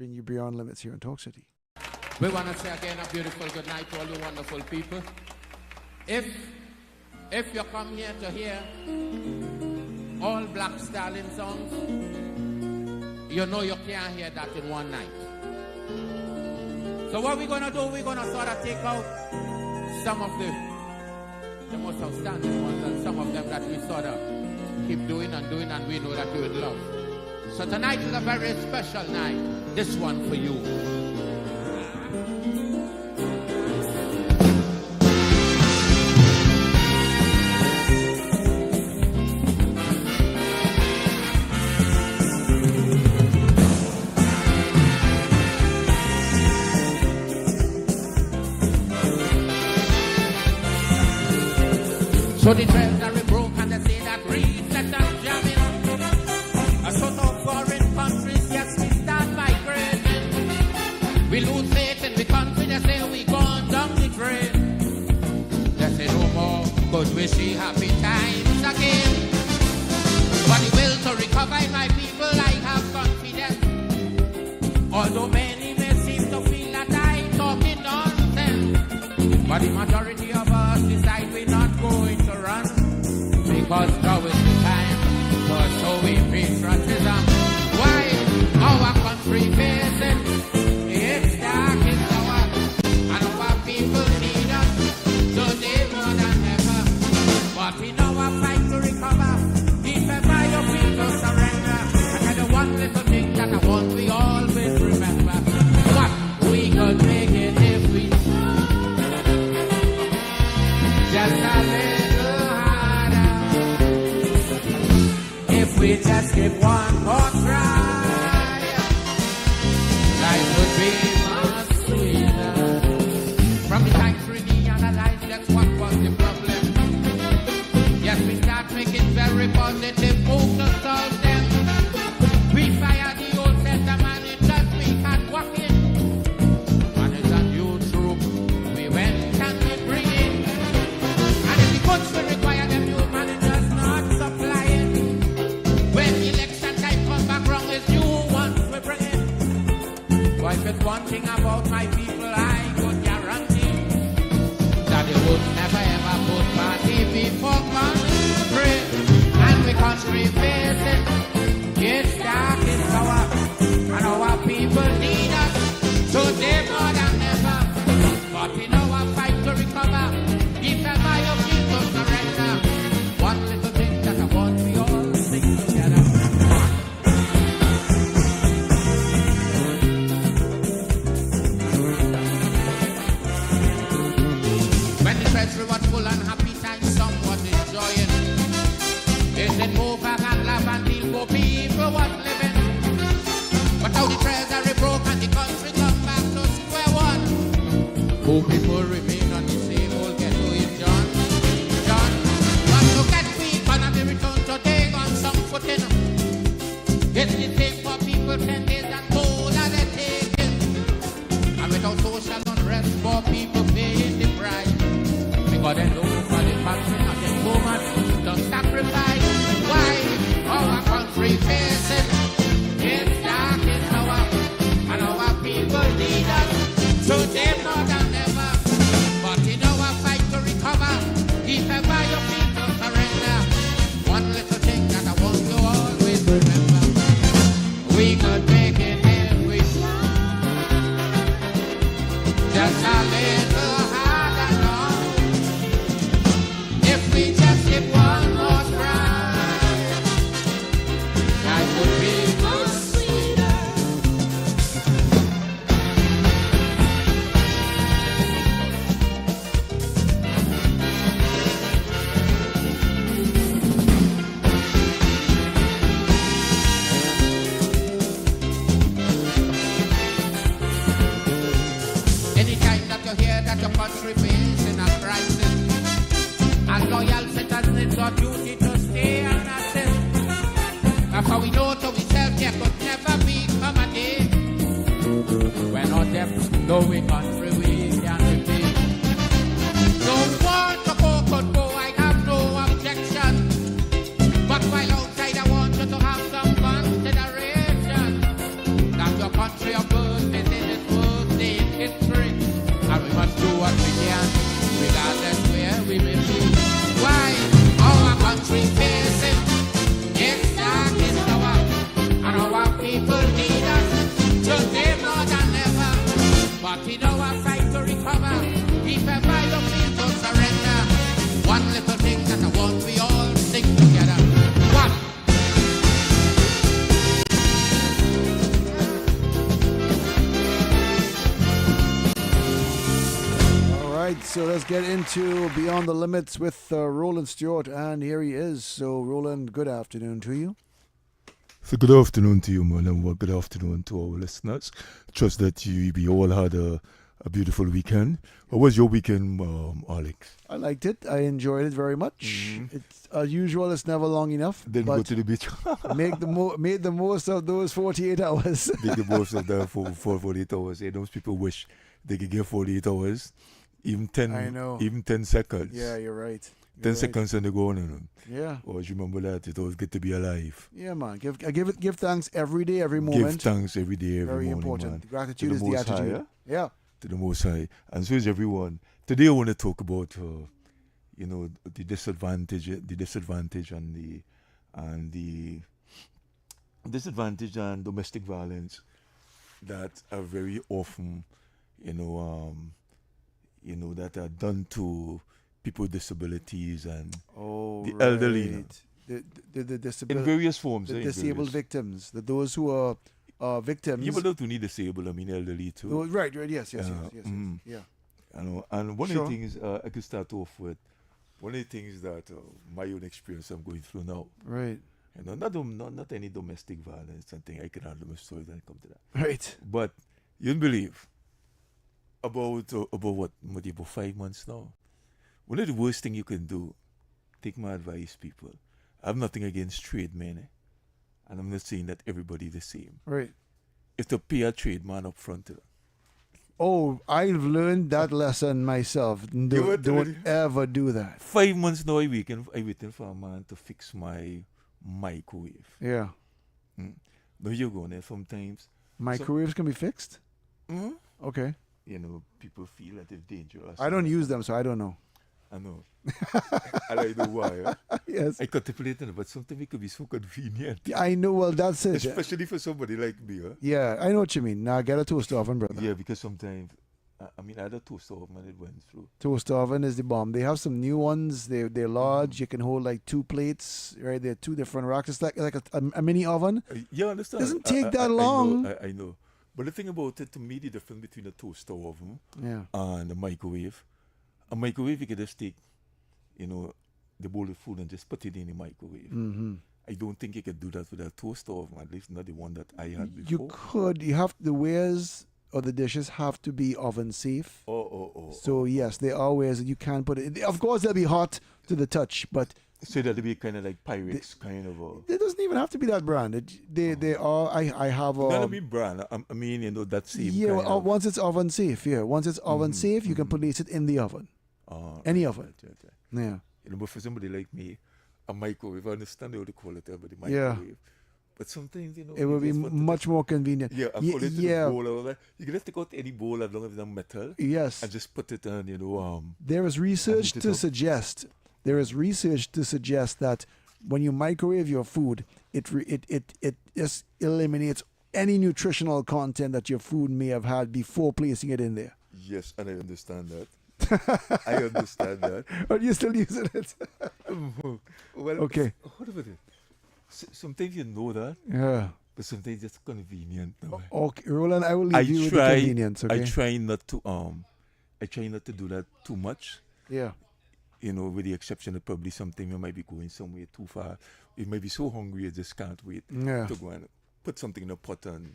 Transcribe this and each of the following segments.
bring you Beyond Limits here in Talk City. We want to say again a beautiful good night to all you wonderful people. If you come here to hear all Black Stallion songs, you know you can't hear that in one night. So what we're going to do, we're going to sort of take out some of the most outstanding ones and some of them that we sort of keep doing and we know that you would love. So tonight is a very special night. This one for you. So the trends are broke and they say that reset and jamming. A sort of foreign countries, yes, we start migrating. We lose faith in the country, they say we gone down the drain. They say no more, cause we see happy times again. But the will to recover in my people, I have confidence. Although many may seem to feel that I'm talking nonsense, but the majority of us decide we're not going to run, because now is the time for showing patriotism. Why our country facing its darkest hour, and our people need us today more than ever. But in our fight to recover, if ever your people surrender, I tell you one little thing that I want we always remember. What we could make it if we just a little harder. If we just give one more try, life would be much sweeter. From the time Trini analyzed that's what was the problem. Yes, we start making very positive moves to solve them. We fire the old sentiment, it just we can't walk in. And it's a new troop we went and we bring in. Coach will require them new managers not supplying. When election time comes back wrong, it's new ones we bring in. But if it's one thing about my people, I could guarantee that they would never ever put party before country. And we country facing its darkest hour, and our people need us today more than ever. But in our fight to recover, if ever your people surrender, one little thing that I want we all sing together. When the treasury was full and happy times, someone enjoying. They said move back and laugh and deal for people was living. But now the treasury broke and the country come back to square one. Poor people remain on the same old ghetto in John. But look at we economy return today on some footing. It's the same for people 10 days and toll that they're taking. And without social unrest for people paying the price. Because they know for the country nothing so much to sacrifice. Why our country facing its darkest hour, and our people need us today more than ever. But in our fight to recover, if ever your people surrender, one little thing that I want you always remember, we could make it if we just a little harder now. If we just give one more try, life would be much sweeter. Anytime that you hear that your country facing a crisis, as loyal citizens, it's our duty to stay and assist. That's how we know to ourselves there could never become a day when our debts going country we can repay. Don't want to go, could go, I have no objection. But while outside I want you to have some consideration that your country of birth is in its first day in history. And we must do what we can, regardless where we may be. Why? Our country facing its darkest hour, and our people need us today more than ever. But in our fight to recover, if ever you feel to surrender, one little thing that I want we all sing together. One. All right, so let's get into Beyond the Limits with Roland Stewart, and here he is. So, Roland, good afternoon to you. So good afternoon to you, man, and good afternoon to our listeners. Trust that we all had a beautiful weekend. What was your weekend, Alex? I liked it. I enjoyed it very much. Mm-hmm. It's as usual. It's never long enough. Didn't go to the beach. made the most of those 48 hours. Make the most of that for 48 hours. Yeah, those people wish they could get 48 hours, even 10. I know. Even 10 seconds. Yeah, you're right. 10 seconds and they go on. Yeah. Always remember that. It's always good to be alive. Yeah, man. Give thanks every day, every moment. Give thanks every day, every Very morning, important. man. Gratitude is the Most High, attitude. Yeah. to the Most High. And so is everyone. Today I want to talk about, the disadvantage and domestic violence that are very often, that are done to people with disabilities and the elderly. The In various forms. the in disabled various- victims, those who are victims. People don't need disabled, I mean elderly too. Oh, right, yes. Yeah. And one Sure. of the things I could start off with, one of the things that my own experience I'm going through now, Right. not any domestic violence and thing. I can handle my story when it comes to that. Right. But you don't believe about what, maybe about 5 months now. One of the worst thing you can do, take my advice, people. I have nothing against trade men, and I'm not saying that everybody the same. Right. Is to pay a trade man up front to that. Oh, I've learned that lesson myself. Don't ever do that. 5 months now, I waiting for a man to fix my microwave. Yeah. Now you go there sometimes. Microwaves can be fixed? Mhm. Okay. People feel that it's dangerous. I don't use them, so I don't know. I know. And I know why. Yes. I contemplate it, but sometimes it could be so convenient. I know. Well, that's it. Especially for somebody like me. Yeah, I know what you mean. Now, get a toaster oven, brother. Yeah, because sometimes, I had a toaster oven and it went through. Toaster oven is the bomb. They have some new ones. They're large. You can hold like 2 plates. Right, they're 2 different racks. It's like a mini oven. Yeah, I understand. Doesn't take that long. I know. But the thing about it, to me, the difference between a toaster oven Yeah. and a microwave you could just take, the bowl of food and just put it in the microwave. Mm-hmm. I don't think you could do that with a toaster oven, at least not the one that I had before. You could. You have the wares or the dishes have to be oven safe. So yes, there are ways that you can put it. Of course, they'll be hot to the touch, but So that'll be kind of like Pyrex kind of a... it doesn't even have to be that brand. They are. I have. Not a big brand. I mean, that same Yeah. kind of... Once it's oven safe. Yeah. Once it's oven safe, you can place it in the oven. Any oven. Right. Yeah. But for somebody like me, a microwave, I understand how they call it, but the microwave. Yeah. But sometimes, It would be much more convenient. Yeah, and put it in the bowl. Or like, you can just take out any bowl as long as it's metal. Yes. And just put it on, There is research to suggest. That when you microwave your food, it just eliminates any nutritional content that your food may have had before placing it in there. Yes, and I understand that. I understand that. But you're still using it. Well, Okay. What about it? Sometimes you know that, Yeah. but sometimes it's convenient. No? Okay, Roland, I will leave you with the convenience. Okay. I try not to do that too much. Yeah. With the exception of probably something you might be going somewhere too far. You might be so hungry you just can't wait Yeah. to go and put something in a pot and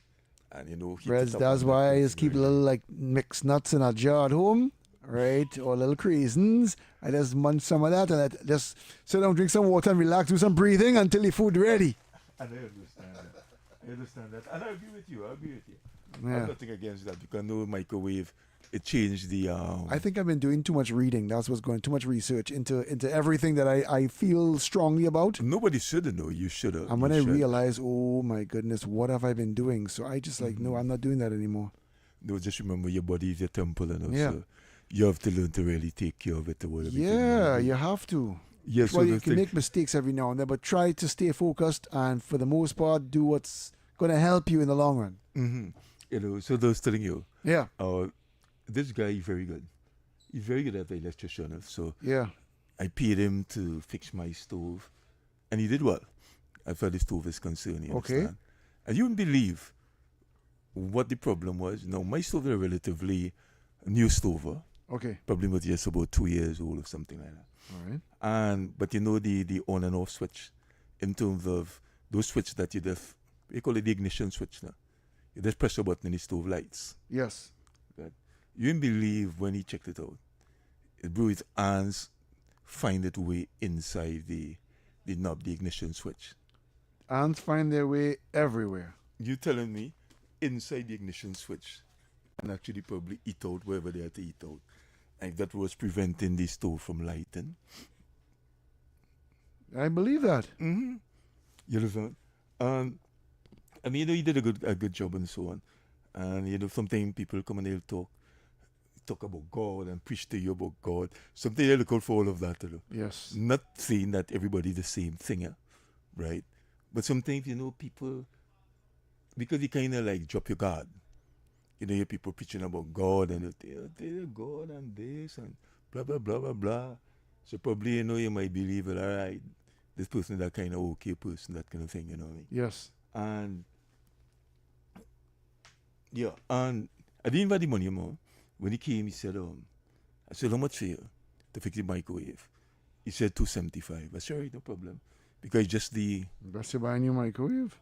heat Reds, it up that's and why I that just keep a little like mixed nuts in a jar at home, right? Or little craisins. I just munch some of that and I just sit down, drink some water and relax, do some breathing until the food ready. And I understand that. I understand that. And I agree with you. I Yeah. have nothing against that because no microwave, it changed the. I think I've been doing too much reading. That's what's going too much research into everything that I feel strongly about. Nobody should have known. You should have. And when I realize, oh my goodness, what have I been doing? So I just like, no, I'm not doing that anymore. No, just remember your body is your temple, and also Yeah. you have to learn to really take care of it. Or whatever Yeah, you have to. Yes, Well, you can make mistakes every now and then, but try to stay focused and for the most part, do what's going to help you in the long run. Mm-hmm. You know, so I was telling you, Yeah, this guy is very good. He's very good at the electrician. So yeah. I paid him to fix my stove, and he did well. As far as the stove is concerned, you Okay. understand? And you wouldn't believe what the problem was. Now, my stove is a relatively new stove, Okay, probably was just about 2 years old or something like that. all right. But you know the on and off switch, in terms of those switches that you just, we call it the ignition switch now. You just press a button and the stove lights. Yes. Right? You didn't believe when he checked it out. It blew his hands, find it way inside the knob, the ignition switch. Ants find their way everywhere. You telling me inside the ignition switch and actually probably eat out wherever they had to eat out. And that was preventing the stove from lighting. I believe that. Mm-hmm. You understand? And you know, he did a good job and so on. And you know, sometimes people come and they'll talk about God and preach to you about God. Sometimes they look out for all of that. You know? Yes. Not saying that everybody's the same thing, right? But sometimes, you know, people, because you kind of like drop your guard. You know, you hear people preaching about God and they're God and this and blah, blah, blah, blah, blah. So probably, you know, you might believe, well, all right, this person is that kind of okay person, that kind of thing, you know what I mean? Yes. And, yeah, and I didn't invite the money more. When he came, he said, I said, how much for you to fix the microwave? He said $275. I said, all right, no problem. Because just Best you buy a new microwave.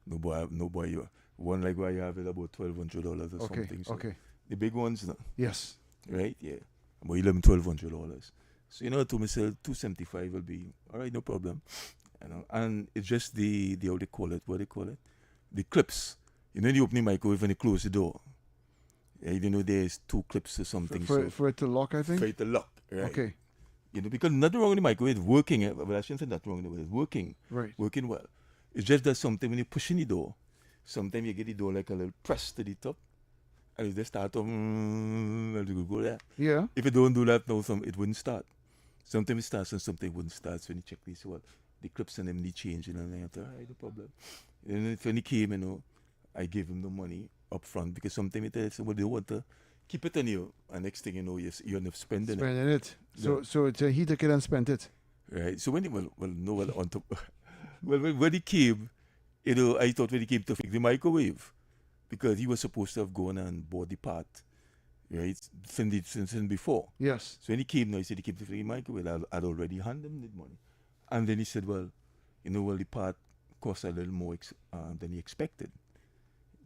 no boy, you one like what you have is about $1,200 or something. So Okay. the big ones, no, Yes. right? Yeah, about $1,200. So you know, to myself, $275 will be all right, no problem. You know, and it's just the how they call it, what they call it, the clips. You know, the opening microwave and you close the door. Yeah, you know, there's 2 clips or something. For it to lock, I think. For it to lock, right? Okay. You know, because nothing wrong with the microwave, it's working. Well, I shouldn't say nothing wrong with it, it's working. Right. Working well. It's just that something when you push in the door, sometimes you get the door like a little press to the top, and it just start to and you go there. Yeah. If you don't do that now, it wouldn't start. Sometimes it starts and something wouldn't start. So when you check this, well, the clips and them need changing, and I have to, no problem. And when he came, you know, I gave him the money up front because sometimes it is, well, they want to keep it on you, and next thing you know, you end up spending it. So he took it and spent it. Right. So when he, on top, when he came, you know, I thought when he came to fix the microwave, because he was supposed to have gone and bought the part, right, since before. Yes. So when he came now, he said he came to fix the microwave. I'd already handed him the money. And then he said, well, you know, well, the part cost a little more than he expected.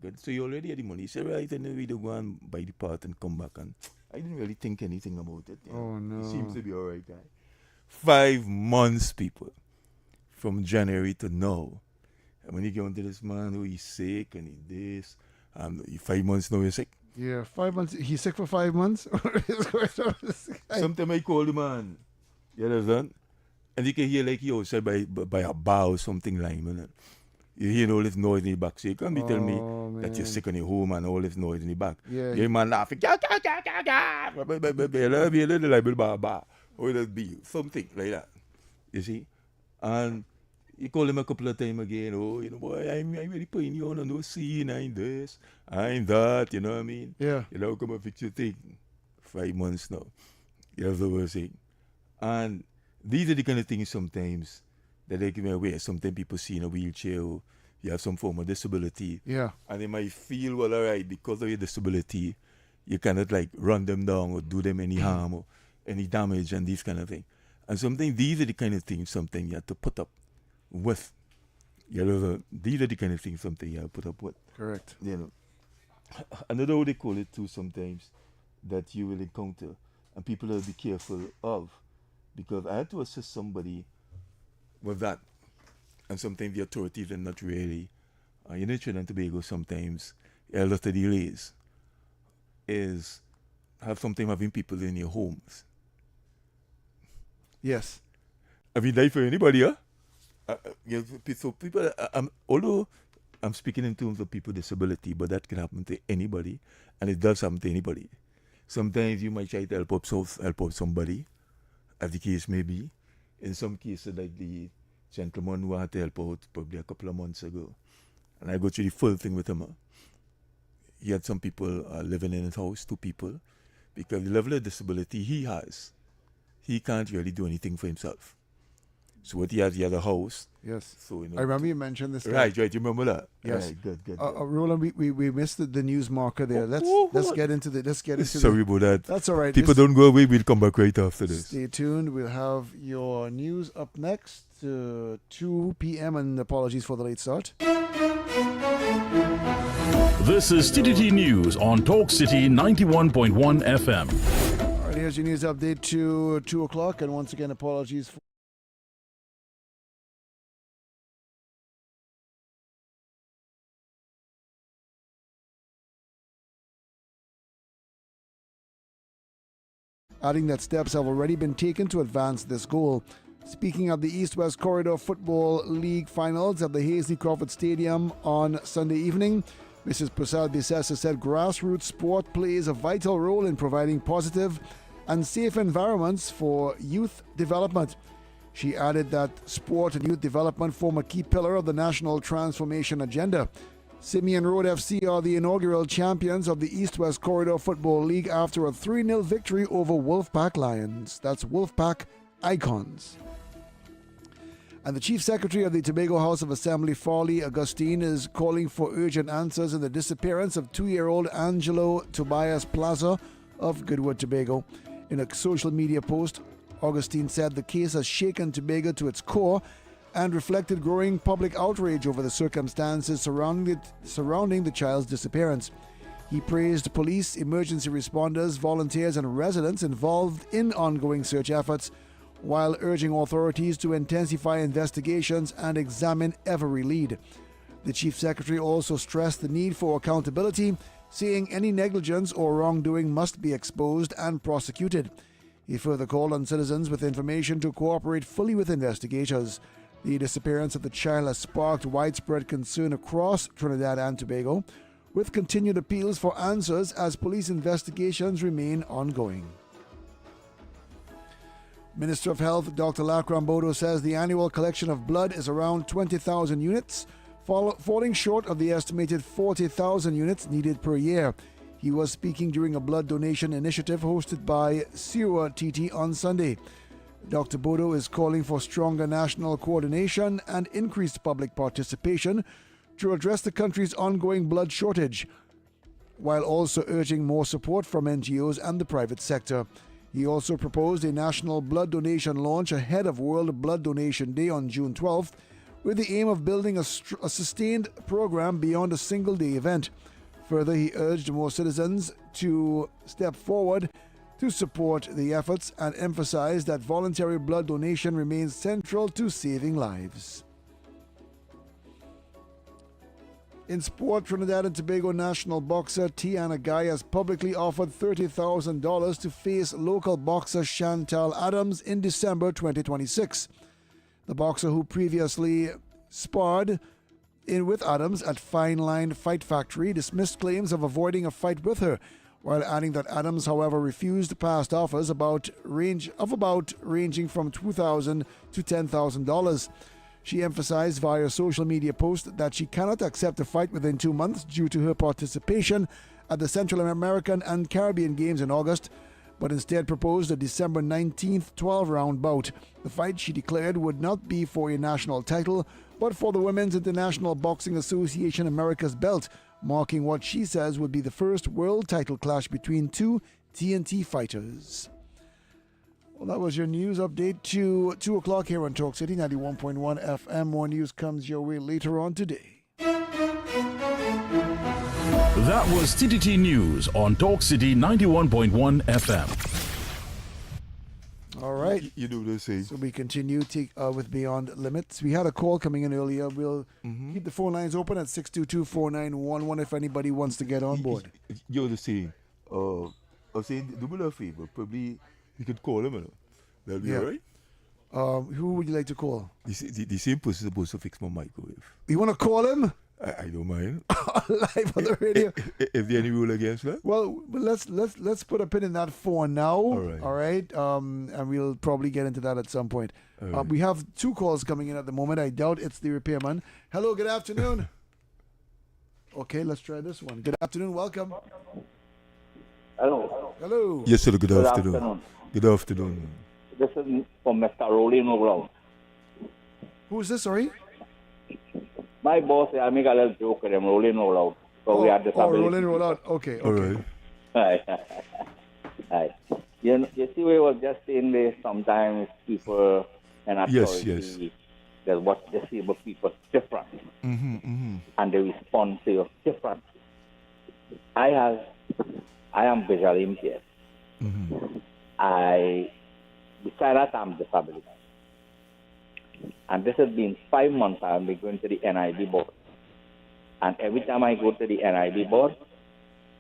Good. So you already had the money. He said, right, and then we do go and buy the part and come back. And I didn't really think anything about it. You know. Oh, no. He seems to be all right guy. 5 months, people, from January to now. And when you get onto this man who he's sick and he this, 5 months now you're sick. Yeah, 5 months. He's sick for 5 months. Sometimes I call the man. You understand? And you can hear like he outside by a bar or something like that. You hear all this noise in the back. So you can't be telling me that you're sick on your home and all this noise in the back. Yeah. You hear man laughing. Bar. Or it'll be something like that. You see? And you call him a couple of times again. Oh, you know, boy, I'm really putting you on no scene. I ain't this. I ain't that. You know what I mean? Yeah. You know, come and fix your thing. 5 months now. You have the worst thing. And these are the kind of things sometimes that they give me away. Sometimes people see in a wheelchair or you have some form of disability. Yeah. And they might feel, well, all right, because of your disability, you cannot like run them down or do them any harm or any damage and these kind of things. And sometimes these are the kind of things sometimes you have to put up with. You know, these are the kind of things sometimes you have to put up with. Correct. You know. Another way they call it too sometimes that you will encounter and people will be careful of, because I had to assist somebody with that, and sometimes the authorities are not really You know, Trinidad and Tobago sometimes, a lot of delays is have sometimes having people in your homes. Yes. Have you died for anybody, huh? So people, although I'm speaking in terms of people with disability, but that can happen to anybody, and it does happen to anybody. Sometimes you might try to help out somebody, as the case may be. In some cases, like the gentleman who I had to help out probably a couple of months ago, and I go through the full thing with him. He had some people living in his house, 2 people, because the level of disability he has, he can't really do anything for himself. So what he had a house. Yes. So I remember you mentioned this. Right. You remember that? Yes. Right, good. Roland, we missed the news marker there. Let's get into the. Sorry about that. That's all right. People don't go away. We'll come back right after this. Stay tuned. We'll have your news up next, 2 p.m. And apologies for the late start. This is TTT News on Talk City 91.1 FM. All right, here's your news update to 2 o'clock, and once again, apologies for. Adding that steps have already been taken to advance this goal. Speaking of the East-West Corridor Football League finals at the Hazley Crawford Stadium on Sunday evening, Mrs. Prasad Bisessa said grassroots sport plays a vital role in providing positive and safe environments for youth development. She added that sport and youth development form a key pillar of the national transformation agenda. Simeon Road FC are the inaugural champions of the East-West Corridor Football League after a 3-0 victory over Wolfpack Lions. That's Wolfpack Icons. And the Chief Secretary of the Tobago House of Assembly, Farley Augustine, is calling for urgent answers in the disappearance of 2-year-old Angelo Tobias Plaza of Goodwood, Tobago. In a social media post, Augustine said the case has shaken Tobago to its core and reflected growing public outrage over the circumstances surrounding the child's disappearance. He praised police, emergency responders, volunteers, and residents involved in ongoing search efforts, while urging authorities to intensify investigations and examine every lead. The Chief Secretary also stressed the need for accountability, saying any negligence or wrongdoing must be exposed and prosecuted. He further called on citizens with information to cooperate fully with investigators. The disappearance of the child has sparked widespread concern across Trinidad and Tobago, with continued appeals for answers as police investigations remain ongoing. Minister of Health Dr. Lakram Bodo says the annual collection of blood is around 20,000 units, falling short of the estimated 40,000 units needed per year. He was speaking during a blood donation initiative hosted by Stewart TT on Sunday. Dr. Bodo is calling for stronger national coordination and increased public participation to address the country's ongoing blood shortage, while also urging more support from NGOs and the private sector. He also proposed a national blood donation launch ahead of World Blood Donation Day on June 12th, with the aim of building a sustained program beyond a single-day event. Further, he urged more citizens to step forward to support the efforts and emphasize that voluntary blood donation remains central to saving lives. In sport, Trinidad and Tobago national boxer Tiana Guy has publicly offered $30,000 to face local boxer Chantal Adams in December 2026. The boxer, who previously sparred with Adams at Fine Line Fight Factory, dismissed claims of avoiding a fight with her, while adding that Adams, however, refused past offers ranging from $2,000 to $10,000. She emphasized via social media post that she cannot accept a fight within 2 months due to her participation at the Central American and Caribbean Games in August, but instead proposed a December 19th 12-round bout. The fight, she declared, would not be for a national title, but for the Women's International Boxing Association America's belt, marking what she says would be the first world title clash between two TNT fighters. Well, that was your news update to 2 o'clock here on Talk City 91.1 FM. More news comes your way later on today. That was TTT News on Talk City 91.1 FM. All right. right. You know what I'm saying? So we continue with Beyond Limits. We had a call coming in earlier. We'll keep the phone lines open at 622-4911 if anybody wants to get on board. You're the same. I was saying, do me a favor. Probably you could call him. You know? That'll be Yeah. all right. Who would you like to call? The same person is supposed to fix my microwave. You want to call him? I don't mind. Live on the radio. If there any rule against that? Well, let's put a pin in that for now. All right. And we'll probably get into that at some point. Right. We have 2 calls coming in at the moment. I doubt it's the repairman. Hello, good afternoon. Okay, let's try this one. Good afternoon, welcome. Hello. Hello. Yes, sir. Good Good afternoon. afternoon. Good afternoon. This is from Mr. Roland. Who's this, sorry? My boss, I make a little joke with him, Roland. So we had this Roland, roll out. Okay, All okay. right. Hi. You see, we were just saying this, sometimes people and authority, Yes. they watch disabled people different, and they respond to you different. I am visually impaired. Besides that, I'm disabled. And this has been 5 months I've been going to the NIB board. And every time I go to the NIB board,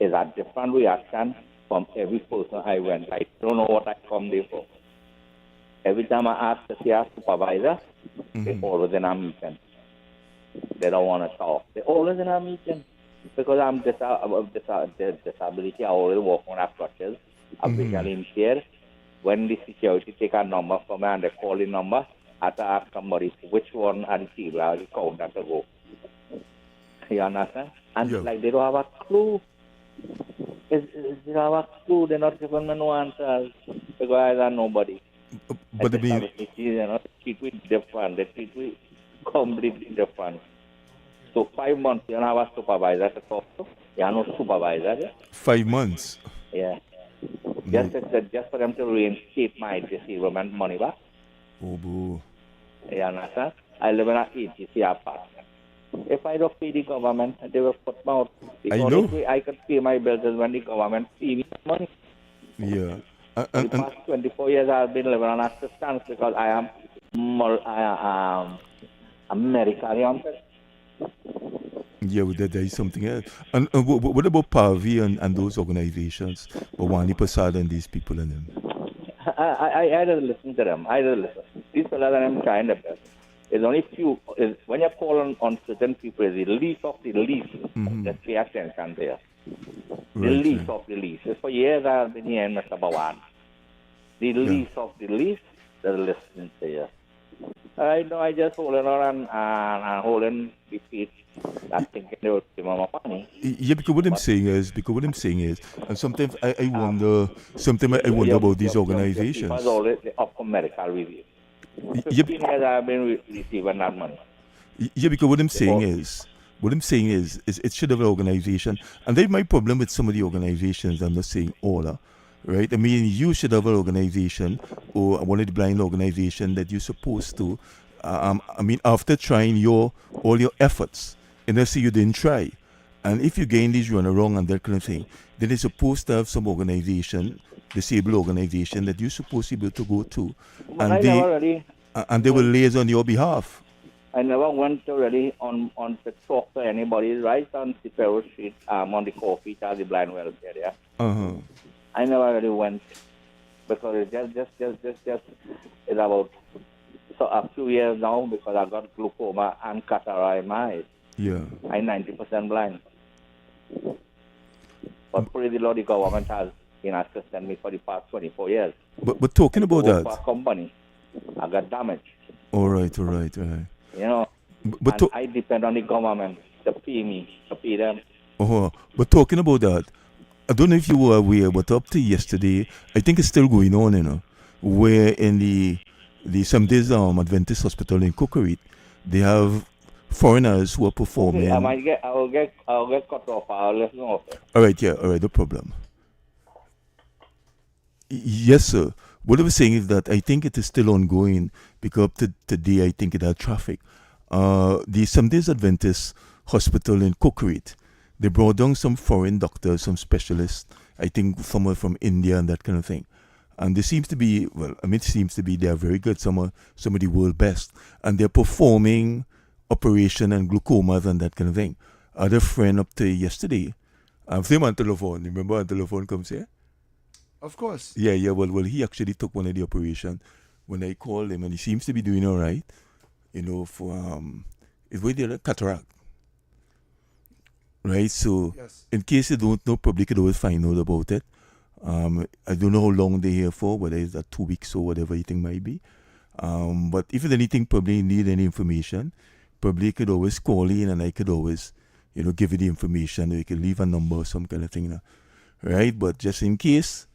is a different reaction from every person I went. I don't know what I come there for. Every time I ask to see a supervisor, they always in a meeting. They don't want to talk. They're always in a meeting. Because I'm disability, I always walk on a crutches. I'm visually impaired. When the security take a number from me and they call the number, I have to ask somebody which one are the table or the counter to go. You understand? And Yeah. like they don't have a clue. They don't have a clue. They're not giving me no answers because I are nobody. But I mean, They treat me different. They treat me completely different. So 5 months, you don't have a supervisor to talk to. You have no supervisor there. 5 months. Yeah. Just for them to reinstate my disablement money back. Oh, boo. You understand? I live in an agency apartment. If I don't pay the government, they will put me out. The I only know. way I can pay my bills is when the government pay me money. Yeah. For the past 24 years, I've been living on assistance because I am medically unfit. Yeah, well, there is something else. And what about Pavi and those organizations? Wani Prasad and these people and them? I just listen to them. I just listen. These fellas are them trying their best. It's only few. When you call on certain people, it's the least of the least that pay attention there. The least of the least. It's for years I've been here in Mr. Bawan. The least of the least that are listening to you. I know I just holding on and holding the feet. I'm thinking they would give me my money. Yeah, because what I'm saying is, and sometimes I wonder about these organizations. Because always they offer medical review. Yeah, 15 years I've been receiving that money. yeah, because what I'm saying is, it should have an organization, and that's my problem with some of the organizations. I'm not saying all, right? I mean, you should have an organization or one of the blind organizations that you're supposed to. I mean, after trying all your efforts, and let's say you didn't try, and if you gain these run around and that kind of thing, then it's supposed to have some organization, disabled organization that you're supposed to be able to go to, But and they will liaise on your behalf. I never went to really on to talk to anybody right on Cipero Street, on the coffee to the blind welfare there. I never really went because it's just it's about a few years now because I got glaucoma and cataract in my eyes. Yeah. I'm 90% blind. But praise the Lord, the government has been assisting me for the past 24 years. But talking about Work that. for a company, I got damaged. All right. You know, But and I depend on the government to pay me, to pay them. But talking about that, I don't know if you were aware, but up to yesterday, I think it's still going on, where in the Seventh-day Adventist Hospital in Cookeritt, they have foreigners who are performing. Okay, I'll get cut off. I'll listen off. All right, no problem. Yes, sir. What I was saying is that I think it is still ongoing because up to today I think it had traffic. The Seventh-day Adventist Hospital in Cookeritt, they brought down some foreign doctors, some specialists, I think someone from India and that kind of thing. And they seems to be, they are very good, some of the world best. And they're performing operation and glaucomas and that kind of thing. I had a friend up to yesterday. I'm saying on telephone. Remember on telephone comes here? Of course. Yeah. Well, he actually took one of the operation when I called him, and he seems to be doing all right. For it's with the cataract, right? So, Yes. in case you don't know, probably could always find out about it. I don't know how long they're here for, whether it's 2 weeks or whatever you think might be. But if there's anything, probably need any information, probably you could always call in, and I could always, give you the information, or you could leave a number or some kind of thing, right? But just in case,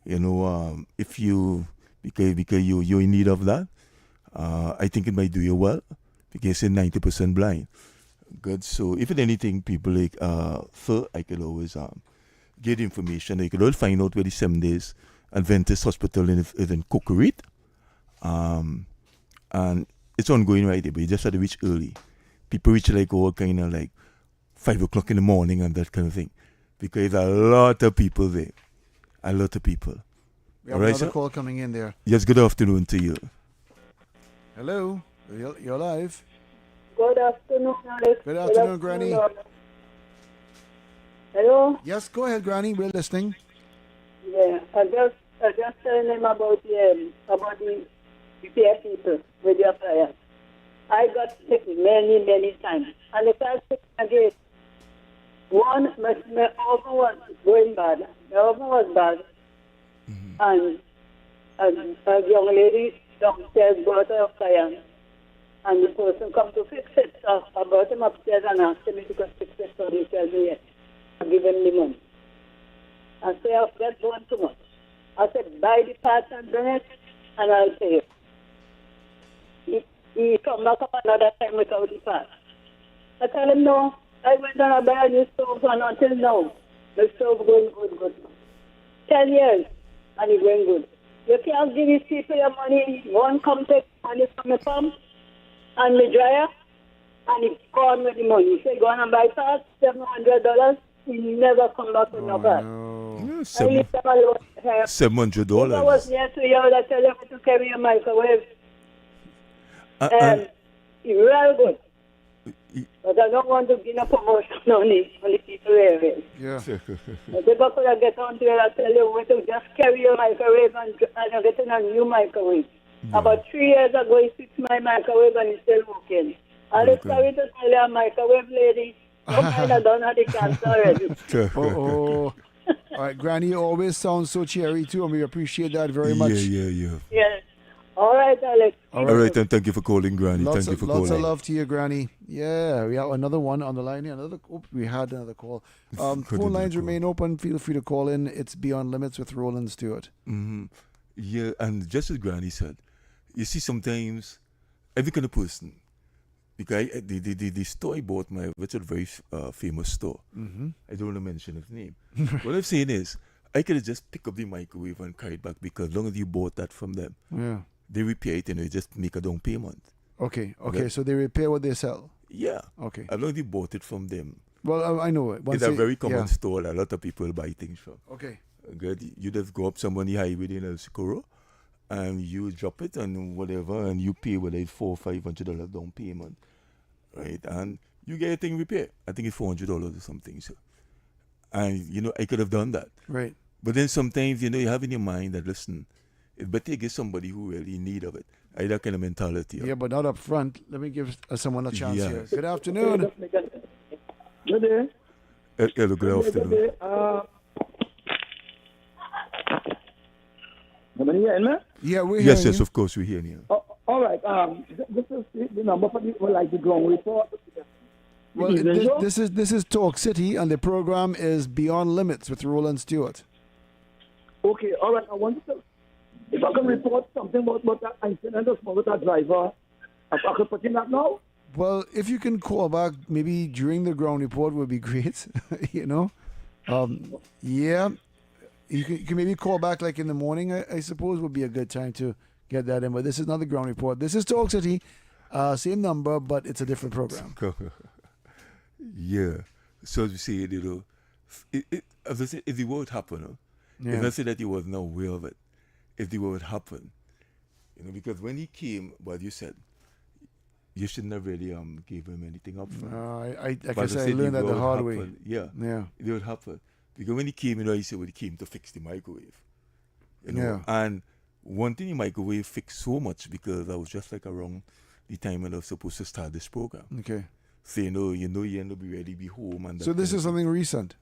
if you, because you're in need of that, I think it might do you well, because you're 90% blind. Good. So if it's anything, people like, so I could always get information. You could always find out where the 7 days Adventist Hospital is in Cocorit. And it's ongoing right there, but you just have to reach early. People reach like all kind of like 5 o'clock in the morning and that kind of thing. Because there's a lot of people there. A lot of people. We have All right, another sir? call coming in there. Yes, good afternoon to you. Hello. You're live. Good afternoon, Alex. Good afternoon, Granny. Lord. Hello? Yes, go ahead, Granny. We're listening. Yeah, I just telling them about the repair people with your prayers. I got sick many times. And if I sick again, my oven was going bad. My oven was bad. And a young lady downstairs brought her a fire. And the person come to fix it. So I brought him upstairs and asked him if he could fix it. So he tell me yes. I give him the money. I say, I've got one too much. I said, buy the parts and bring it, and I'll pay you. He come back up another time without the parts. I tell him, no. I went and I buy a new stove, and until now, the stove going good. 10 years, and it's going good. You can't give these people your money. One come take money from the pump and the dryer, and he's gone with the money. He say, go on and buy parts, $700. He never come back with no parts. Yeah, I leave them alone. $700. If I was near to you, I would tell you to carry a microwave. It's real good. But I don't want to give a promotion on the people area. Yeah. But if I could have get on to it, I tell you where to just carry your microwave and get in a new microwave. About 3 years ago, he fixed my microwave and it's still working. And it's sorry to tell you, a microwave lady, I don't have the cancer already. All right, Granny, you always sound so cheery too, and we appreciate that very much. Yeah. Yeah. All right, Alex. All right, and thank you for calling, Granny. Lots Thank you for of calling. love to you, Granny. Yeah, we have another one on the line here. We had another call. Phone lines remain open. Feel free to call in. It's Beyond Limits with Roland Stewart. Mm-hmm. Yeah, and just as Granny said, you see sometimes every kind of person, because the store I bought which is a very famous store. Mm-hmm. I don't want to mention his name. What I'm saying is, I could have just pick up the microwave and carry it back, because as long as you bought that from them, they repair it and you just make a down payment. Okay, so they repair what they sell. Yeah. Okay. As long as you bought it from them. Well, I know it. It's a very common store that a lot of people buy things from. Okay. Good. You just go up somewhere on the highway in El Socorro, and you drop it and whatever, and you pay whether it's $400 or $500 down payment, right? And you get a thing repaired. I think it's $400 or something. So, and I could have done that. Right. But then sometimes you have in your mind that, listen, it's better to get somebody who really in need of it. That kind of mentality. Yeah, but not up front. Let me give someone a chance Yeah. here. Good afternoon. Good day. Hello, good afternoon. Somebody hearing me? Yeah, we're here. Yes, of course, we're here now. Oh, all right. This is the number for the ground report. Well, this is Talk City, and the program is Beyond Limits with Roland Stewart. Okay, all right. I want to, if I can report something about that incident with that driver, if I can put in that now. Well, if you can call back maybe during the ground report would be great. Yeah. You can maybe call back like in the morning, I suppose, would be a good time to get that in. But this is not the ground report. This is Talk City. Same number, but it's a different program. Yeah. So as you say, as I said, if the word happened, it's not say that he was not aware of it. if the war would happen. Because when he came, what you said, you shouldn't have really gave him anything up front. I But guess I said learned the that the war hard would way. happen. Yeah, Yeah. it would happen. Because when he came, he said, well, he came to fix the microwave. Yeah. And one thing the microwave fixed so much because I was just like around the time when I was supposed to start this program. Okay. So you end up be ready, be home. And So this is something recent.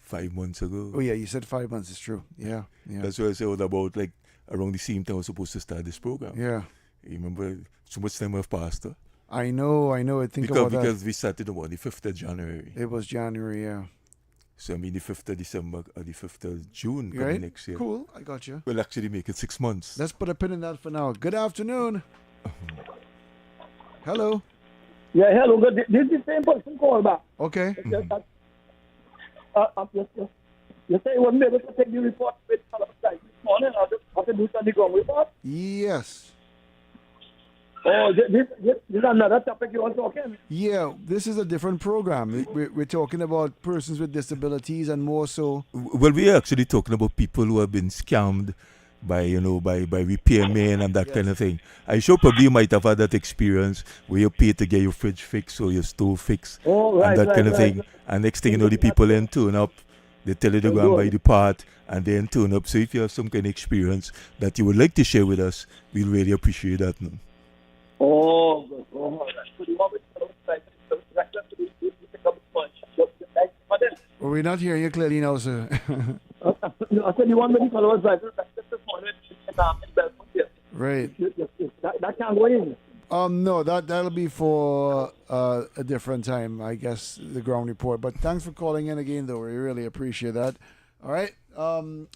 5 months ago. Oh yeah, you said 5 months. It's true. Yeah. Yeah. That's why I said it was about like around the same time I was supposed to start this program. Yeah. You remember so much time I've passed. I know. I think about that. Because we started on the 5th of January. It was January, yeah. So I mean the 5th of December or the 5th of June coming Right? next year. Cool. I got you. We'll actually make it 6 months. Let's put a pin in that for now. Good afternoon. Hello. Yeah, hello. Good. This is the same person call back. Okay. You say you wasn't able to take the report with this morning. I just have to do some ground report. Yes. Oh, this is another topic you want to talk in. Yeah, this is a different program. We're talking about persons with disabilities and more so. Well, we're actually talking about people who have been scammed by repairmen and that kind of thing. I'm sure probably you might have had that experience where you pay to get your fridge fixed or your stove fixed and that kind of thing. And next thing you know, the people then turn up, they tell you to go and buy the part and then turn up. So if you have some kind of experience that you would like to share with us, we'll really appreciate that. No? Oh, good. Oh, so you want me to pick up a bunch. Well, we're not hearing you clearly now, sir. I said you want me to follow us this morning in Belfast here. Right. That can't go in. No, that'll be for a different time, I guess, the ground report. But thanks for calling in again, though. We really appreciate that. All right.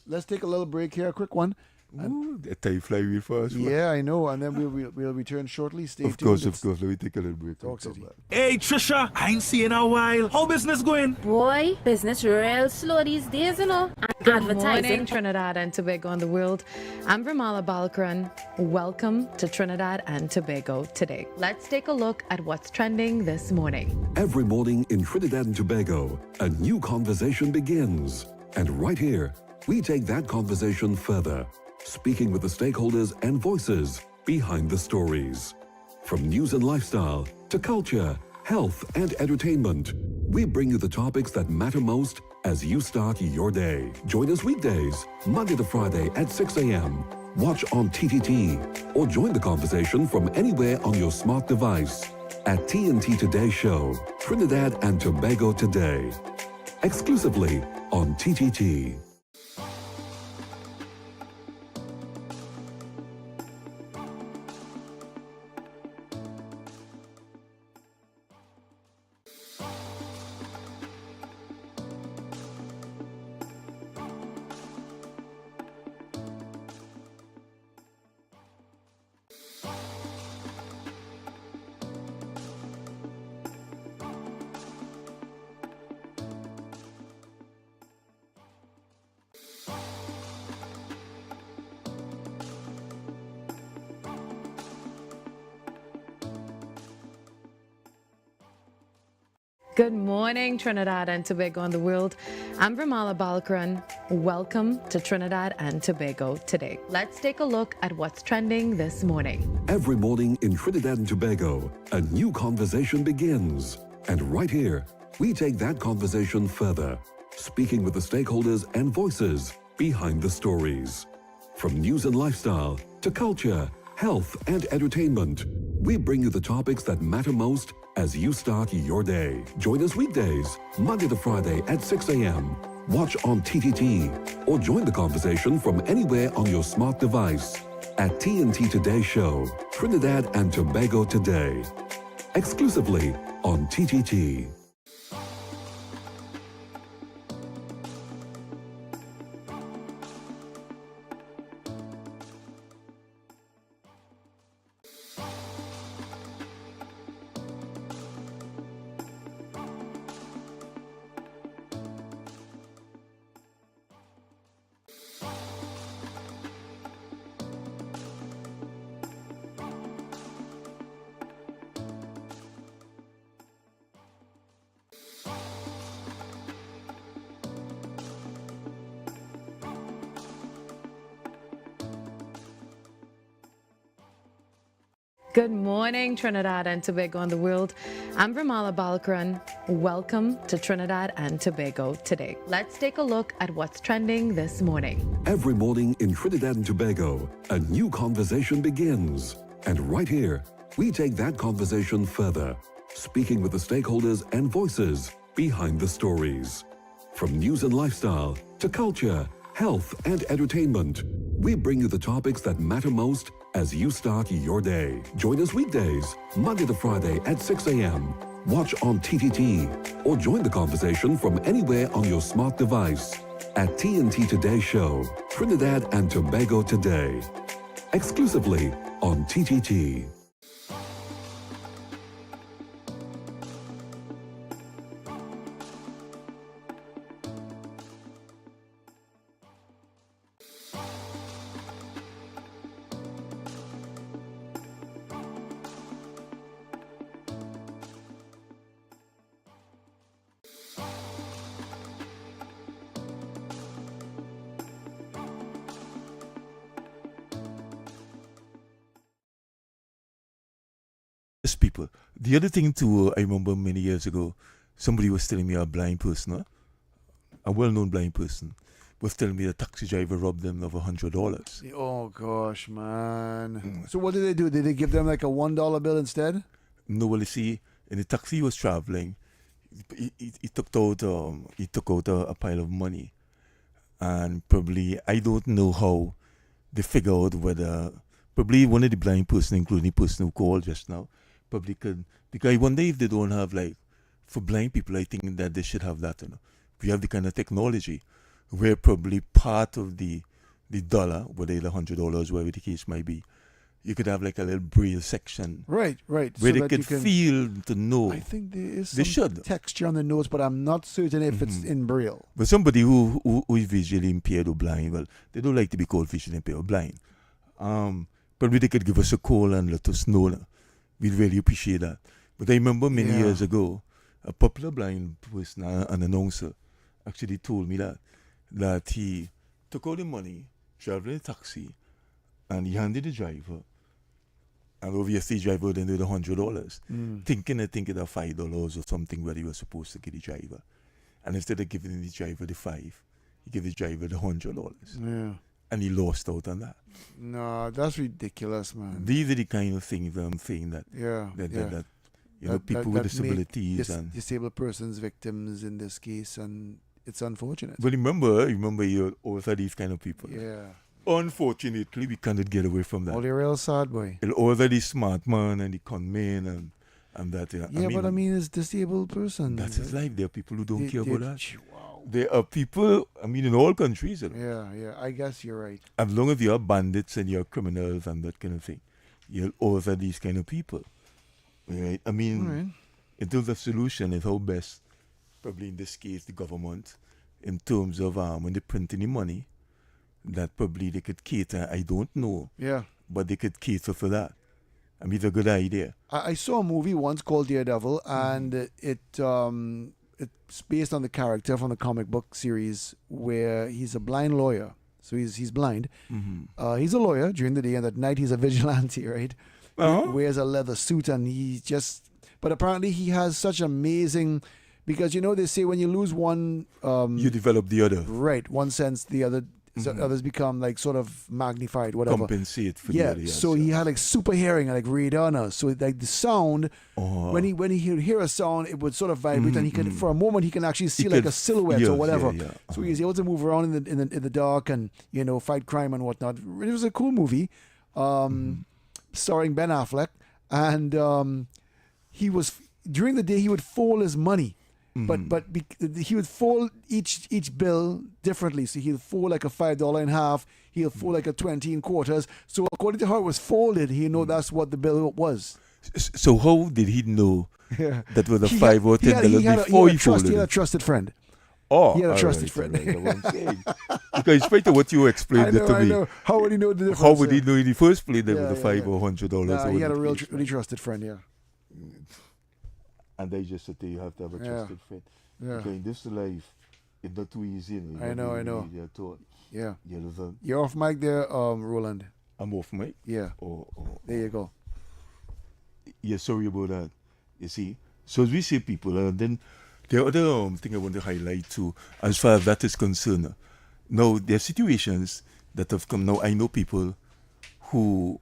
Let's take a little break here, a quick one. Ooh, that time fly real fast. Yeah, I know. And then we'll return shortly. Stay Of tuned. course. Let me take a little break. Talk City. Hey Trisha, I ain't seen a while. How business going? Boy, business real slow these days, And Good advertising. morning, Trinidad and Tobago and the world. I'm Vermala Balkaran. Welcome to Trinidad and Tobago today. Let's take a look at what's trending this morning. Every morning in Trinidad and Tobago, a new conversation begins. And right here, we take that conversation further, speaking with the stakeholders and voices behind the stories. From news and lifestyle to culture, health and entertainment, we bring you the topics that matter most as you start your day. Join us weekdays, Monday to Friday at 6 a.m. Watch on TTT or join the conversation from anywhere on your smart device at TNT Today Show, Trinidad and Tobago Today, exclusively on TTT. Good morning, Trinidad and Tobago and the world. I'm Vermala Balkaran. Welcome to Trinidad and Tobago today. Let's take a look at what's trending this morning. Every morning in Trinidad and Tobago, a new conversation begins. And right here, we take that conversation further, speaking with the stakeholders and voices behind the stories. From news and lifestyle to culture, health and entertainment, we bring you the topics that matter most as you start your day. Join us weekdays, Monday to Friday at 6 a.m. Watch on TTT or join the conversation from anywhere on your smart device at TNT Today Show, Trinidad and Tobago Today, exclusively on TTT. Good morning, Trinidad and Tobago and the world. I'm Ramala Balkaran. Welcome to Trinidad and Tobago today. Let's take a look at what's trending this morning. Every morning in Trinidad and Tobago, a new conversation begins. And right here, we take that conversation further, speaking with the stakeholders and voices behind the stories. From news and lifestyle to culture, health and entertainment, we bring you the topics that matter most as you start your day. Join us weekdays, Monday to Friday at 6 a.m. Watch on TTT or join the conversation from anywhere on your smart device at TNT Today Show, Trinidad and Tobago Today, exclusively on TTT. People. The other thing too, I remember many years ago, somebody was telling me a blind person, a well-known blind person, was telling me the taxi driver robbed them of $100. Oh gosh, man. So what did they do? Did they give them like a $1 bill instead? No, well, you see, in the taxi he was traveling, he took out a pile of money, and probably I don't know how they figure out whether probably one of the blind person, including the person who called just now, probably could, because I wonder if they don't have, like, for blind people, I think that they should have that, We have the kind of technology where probably part of the dollar, whether it's $100, whatever the case might be, you could have like a little braille section. Right. Where so they could feel to know. I think there is they some should. texture on the notes, but I'm not certain if it's in braille. But somebody who is visually impaired or blind, well, they don't like to be called visually impaired or blind. Probably they could give us a call and let us know. We'd really appreciate that. But I remember many years ago, a popular blind person, an announcer, actually told me that he took all the money, traveled in a taxi, and he handed the driver, and obviously the driver then did $100, thinking it was $5 or something where he was supposed to give the driver. And instead of giving the driver the $5, he gave the driver the $100. Yeah. And he lost out on that. No, that's ridiculous, man. These are the kind of things that I'm saying that people with disabilities and disabled persons victims in this case, and it's unfortunate. But remember you also these kind of people. Yeah. Unfortunately, we cannot get away from that. All the real sad boy. All the smart man and the con man and that. Yeah, but I mean, it's disabled person. That's his life. There are people who don't care about that. Wow. There are people, in all countries. Yeah, I guess you're right. As long as you're bandits and you're criminals and that kind of thing, you'll also these kind of people. Right? In terms of solution, is how best, probably in this case, the government, in terms of when they print any money, that probably they could cater. I don't know. Yeah. But they could cater for that. It's a good idea. I saw a movie once called Daredevil, and it's based on the character from the comic book series where he's a blind lawyer. So he's blind. He's a lawyer during the day, and at night he's a vigilante, right? He wears a leather suit, and but apparently he has such amazing, because they say when you lose one, you develop the other. Right, one sense, the other. So others become like sort of magnified, whatever. Compensate for the other. Yes, so he had like super hearing, like radar. So like the sound, when he would hear a sound, it would sort of vibrate, and he could, for a moment, he can actually see like a silhouette or whatever. So he's able to move around in the dark and fight crime and whatnot. It was a cool movie, starring Ben Affleck, and he was during the day he would fold his money. But he would fold each bill differently. So he'll fold like a $5 in half. He'll fold like a 20 in quarters. So according to how it was folded, he know that's what the bill was. So how did he know that was a $5 or $10 before he folded it? He had a trusted friend. Oh, he had a trusted friend. Right, what I'm saying. Because in spite of what you explained to me, I know. How would he know the difference? How would he know in the first place that was a $5 or $100? He had a really trusted friend. Yeah. And they just said you have to have a trusted friend. Yeah. Because in this life, it's not too easy. I know. Yeah. You're off mic there, Roland. I'm off mic? Yeah. Oh. There you go. Yeah, sorry about that. You see? So as we say people, then the other thing I want to highlight too, as far as that is concerned, now there are situations that have come. Now I know people who,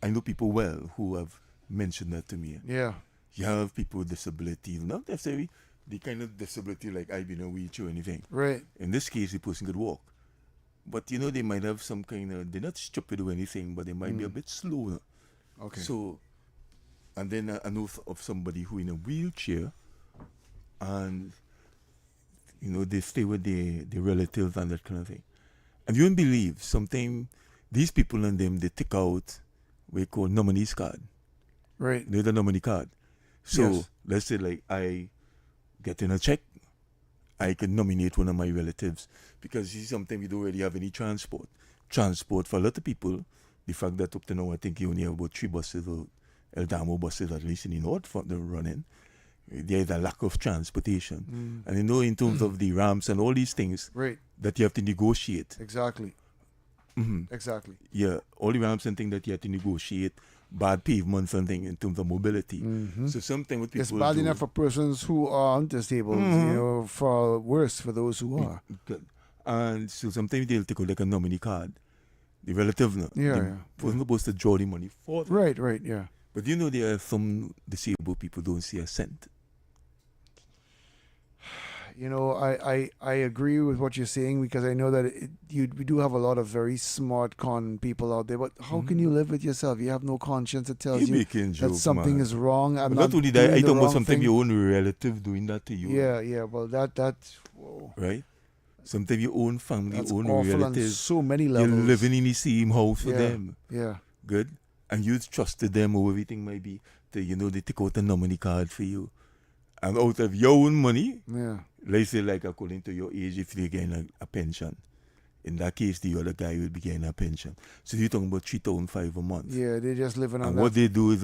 I know people well who have mentioned that to me. Yeah. You have people with disabilities, not necessarily the kind of disability like I be in a wheelchair or anything. Right. In this case, the person could walk. But they might have some kind of, they're not stupid or anything, but they might be a bit slower. Okay. So, and then I know of somebody who in a wheelchair, and they stay with their relatives and that kind of thing. And you won't believe, sometimes these people and them, they take out what we call nominee's card. Right. They're the nominee card. So Yes. let's say like I get in a check, I can nominate one of my relatives, because sometimes you don't really have any transport. Transport for a lot of people, the fact that up to now I think you only have about 3 buses or El Damo buses at least in the north for the running. There is a lack of transportation. And in terms of the ramps and all these things Right. that you have to negotiate. Exactly. Exactly. Yeah, all the ramps and things that you have to negotiate, bad pavements and things in terms of mobility. So sometimes what people It's bad do, enough for persons who aren't disabled, for worse for those who are. Good. And so sometimes they'll take out like a nominee card. The relative, no, Yeah, the yeah. person supposed to draw the money for them. Right, yeah. But there are some disabled people don't see a cent. I agree with what you're saying, because I know that we do have a lot of very smart con people out there. But how can you live with yourself? You have no conscience that tells You're you making that jokes, something man. is wrong. I'm But not only that, doing I the talk about wrong sometimes thing. your own relative doing that to you. Yeah. Well, whoa. Right? Sometimes your own family, That's own awful on relatives. so many You're levels. living in the same house with Yeah, them. yeah. Good? And you trusted them or everything might be. They take out a nominee card for you. And out of your own money, Yeah. let's say like according to your age, if you're getting a pension, in that case, the other guy will be getting a pension. So you're talking about 3,500 a month. Yeah, they're just living on And that. what they do is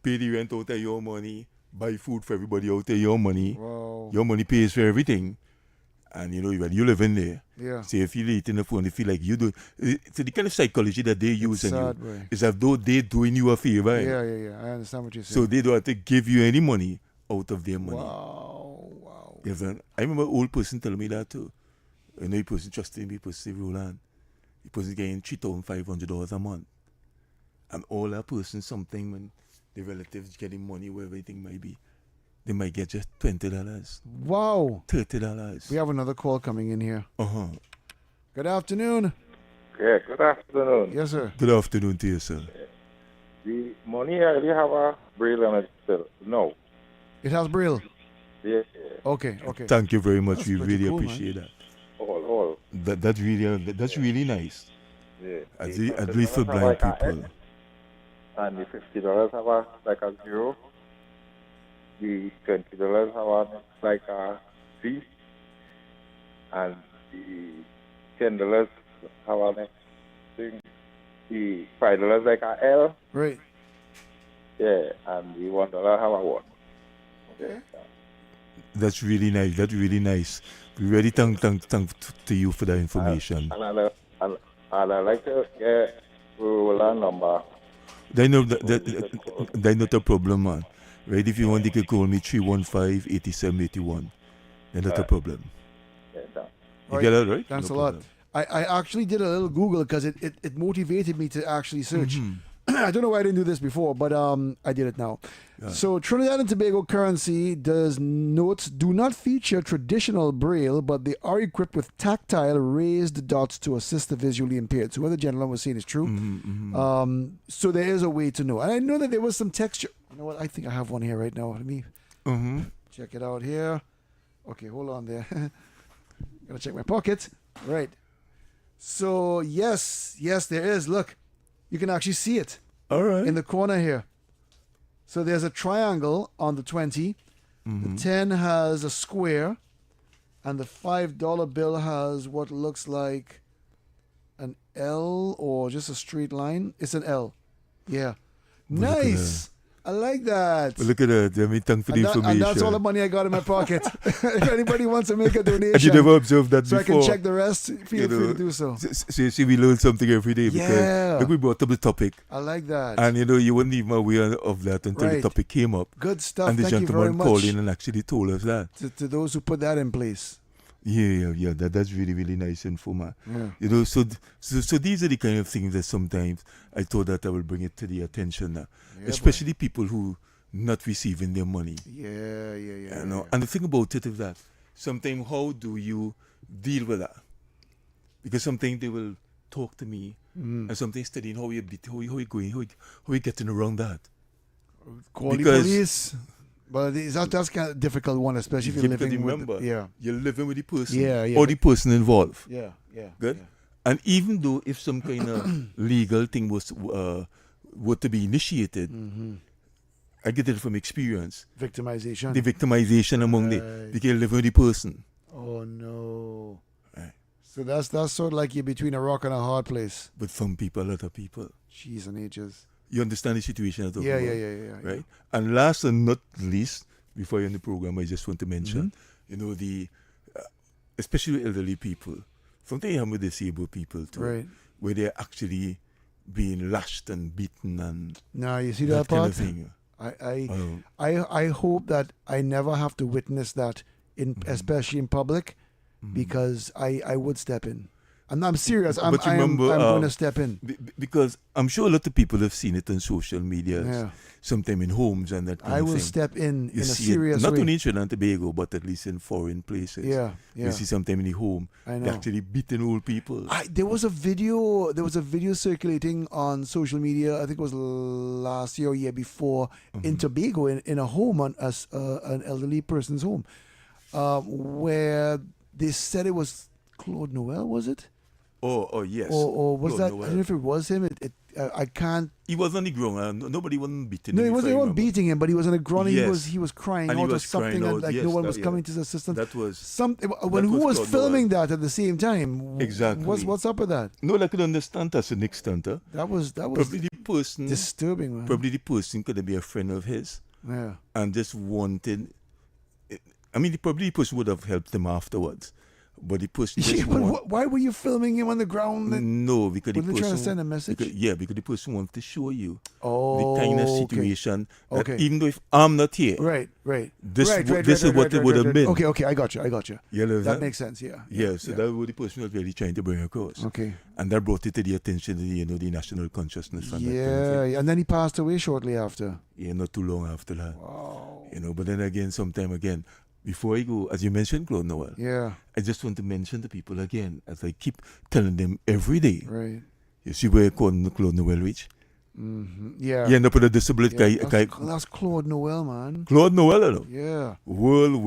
pay the rent out of your money, buy food for everybody out of your money. Wow. Your money pays for everything. And when you live in there, Yeah. say if you eat in the phone, they feel like you do. So the kind of psychology that they use It's on sad, you boy. is as though they're doing you a favor. Yeah. I understand what you're saying. So they don't have to give you any money out of their money. Wow. Yes, and I remember an old person telling me that too. A person trusting me, person say, Roland, the person getting $3,500 a month. And all that person, something when the relatives getting money, wherever everything might be, they might get just $20. Wow. $30. We have another call coming in here. Uh-huh. Good afternoon. Yeah, good afternoon. Yes, sir. Good afternoon to you, sir. The money here, do you have a braille on it still? No. It has Braille. Yeah. Okay. Thank you very much. That's We pretty really cool, appreciate man. that. All. That's really nice. Yeah. At least for blind people. And the $50 have a 0. The $20 have a C. And the $10 have a next thing. The $5 like a L. Right. Yeah. And the $1 have a 1. Okay. That's really nice. We really thank to you for that information. And I like to get Roland number. That's not a problem, man. Right? If you want, you can call me 315-8781. That's not a problem. Yeah, you get that right? Thanks No a lot. problem. I actually did a little Google because it motivated me to actually search. Mm-hmm. I don't know why I didn't do this before, but I did it now. Yeah. So Trinidad and Tobago currency notes do not feature traditional braille, but they are equipped with tactile raised dots to assist the visually impaired. So what the gentleman was saying is true. So there is a way to know. And I know that there was some texture. You know what? I think I have one here right now. Let me check it out here. Okay, hold on there. Gotta check my pocket. Right. So yes, there is. Look. You can actually see it. All right. In the corner here. So there's a triangle on the 20. The 10 has a square. And the $5 bill has what looks like an L or just a straight line. It's an L. Yeah. Nice. I like that. But look at that. I mean, thanks for the information. And that's all the money I got in my pocket. If anybody wants to make a donation. And you never observed that so before. I can check the rest, feel free to do so. So you see, we learn something every day. Because look, we brought up the topic. I like that. And you weren't even aware of that until the topic came up. Good stuff. And the Thank gentleman you very much. called in and actually told us that. To those who put that in place. Yeah. That's really, really nice info, man. Yeah. So these are the kind of things that sometimes I thought that I will bring it to the attention now. Yeah, especially people who not receiving their money. Yeah. And the thing about it is that sometimes how do you deal with that? Because sometimes they will talk to me and sometimes studying how you going, how you getting around that. Call the police. But that's kind of difficult one, especially if you're living with you're living with the person or the person involved. Yeah. Good? Yeah. And even though if some kind of legal thing was were to be initiated, I get it from experience. Victimization. The victimization among the living with the person. Oh no. Right. So that's sort of like you're between a rock and a hard place. But some people, other people. Jeez and ages. You understand the situation I'm talking about? Yeah. Right? And last and not least, before you end the program, I just want to mention, the especially elderly people. Sometimes I'm with disabled people too. Right. Where they're actually being lashed and beaten and now you see that part? Kind of thing. I hope that I never have to witness that especially in public because I would step in. And I'm serious. I'm going to step in. Because I'm sure a lot of people have seen it on social media, sometime in homes and that kind of thing. I will step in a serious way. Not way. only in Trinidad and Tobago, but at least in foreign places. Yeah. You see sometime in the home, they're actually beating old people. There was a video circulating on social media, I think it was last year or year before, in Tobago, in a home, an elderly person's home, where they said it was Claude Noel, was it? Oh yes. Or was Claude that? Noel. I don't know if it was him. I can't. He was on the ground. Nobody wasn't beating him. No, he wasn't beating him, but he was on the ground. Yes. He was crying and out or something, and yes, no one was coming to his assistance. That was something. Who was filming that at the same time? Exactly. What's up with that? No, I could understand that to an extent. That was probably the person disturbing. Man. Probably the person could be a friend of his. Yeah. And just wanted. I mean, probably the person would have helped him afterwards. But the person just why were you filming him on the ground? No, because the person trying to send a message. Because the person wants to show you the kind of situation that even though if I'm not here, this is what it would have been. Okay, I got you. You know that makes sense. Yeah. So that's what the person was really trying to bring across. Okay. And that brought it to the attention of the national consciousness. And and then he passed away shortly after. Yeah, not too long after that. Wow. But then again, sometime again. Before I go, as you mentioned, Claude Noel, I just want to mention to people again, as I keep telling them every day. Right. You see where Claude Noel reach? Yeah. You end up with a disability guy. That's Claude Noel, man. Claude Noel, you know? Yeah. World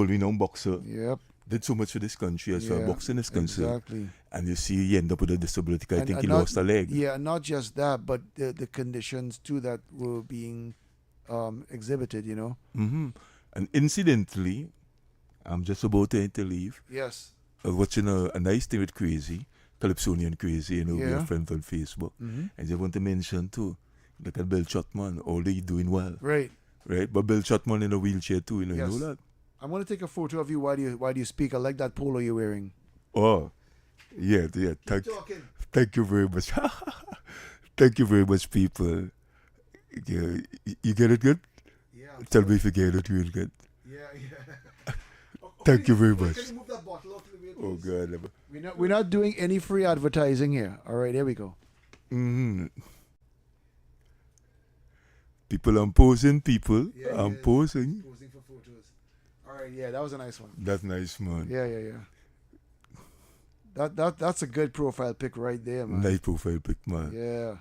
renowned boxer. Yep. Did so much for this country as far as boxing is concerned. Exactly. And you see, he end up with a disability guy. I think he lost a leg. Yeah, not just that, but the conditions too that were being exhibited, And incidentally, I'm just about to leave. Yes. I was watching a nice thing with Crazy, Calypsonian Crazy, we're friends on Facebook. And I just want to mention too, look at Bill Chotman, all they doing well. Right. But Bill Chotman in a wheelchair too, you know that? I'm going to take a photo of you while you speak. I like that polo you're wearing. Oh, yeah. Thank you very much. Thank you very much, people. Yeah, you get it good? Yeah. Tell me if you get it real good. Yeah. Thank you very much. Can you move that bottle off the way, oh, God. We're not doing any free advertising here. All right, here we go. People, I'm posing, people. Yeah, I'm posing. Posing for photos. All right, yeah, that was a nice one. That's nice, man. Yeah. That's a good profile pic right there, man. Nice profile pic, man. Yeah.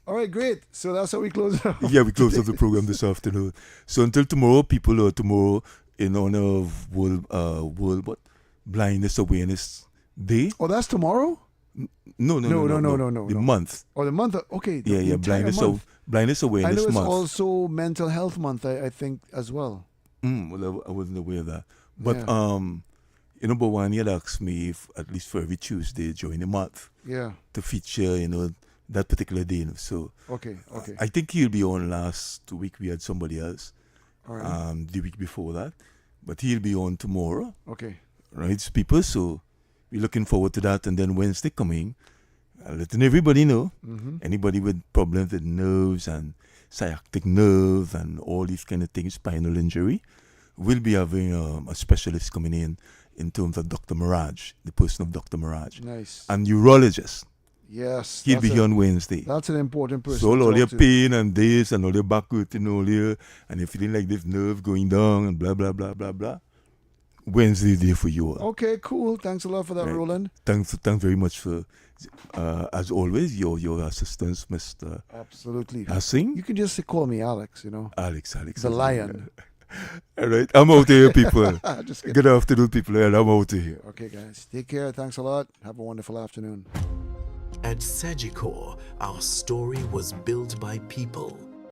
All right, great. So that's how we close out. Yeah, we close off the program this afternoon. So until tomorrow, people, tomorrow in honor of World Blindness Awareness Day. Oh, that's tomorrow? No. The month. Oh, the month. Okay. Yeah. Blindness Awareness Month. I know Month. it's also Mental Health Month, I think, as well. Well, I wasn't aware of that. But, Bawani had asked me if, at least for every Tuesday during the month, to feature, that particular day. So Okay. I think he'll be on last week. We had somebody else. All right. The week before that. But he'll be on tomorrow. Okay. Right, people. So we're looking forward to that. And then Wednesday coming, letting everybody know. Anybody with problems with nerves and sciatic nerve and all these kind of things, spinal injury, we'll be having a specialist coming in terms of Dr. Mirage, the person of Dr. Mirage. Nice. And neurologist. Yes. He'll be here on Wednesday. That's an important person. So all your pain and this and all your back hurting all here, and you're feeling like this nerve going down and blah, blah, blah, blah, blah. Wednesday is there for you all. Okay, cool. Thanks a lot for that, Right. Roland. Thanks very much for, as always, your assistance, Mr. Absolutely. Hassing. You can just call me Alex, Alex. The lion. All right, I'm out of here, people. Just kidding. Good afternoon, people, and I'm out of here. Okay, guys. Take care. Thanks a lot. Have a wonderful afternoon. At Sagicor, our story was built by people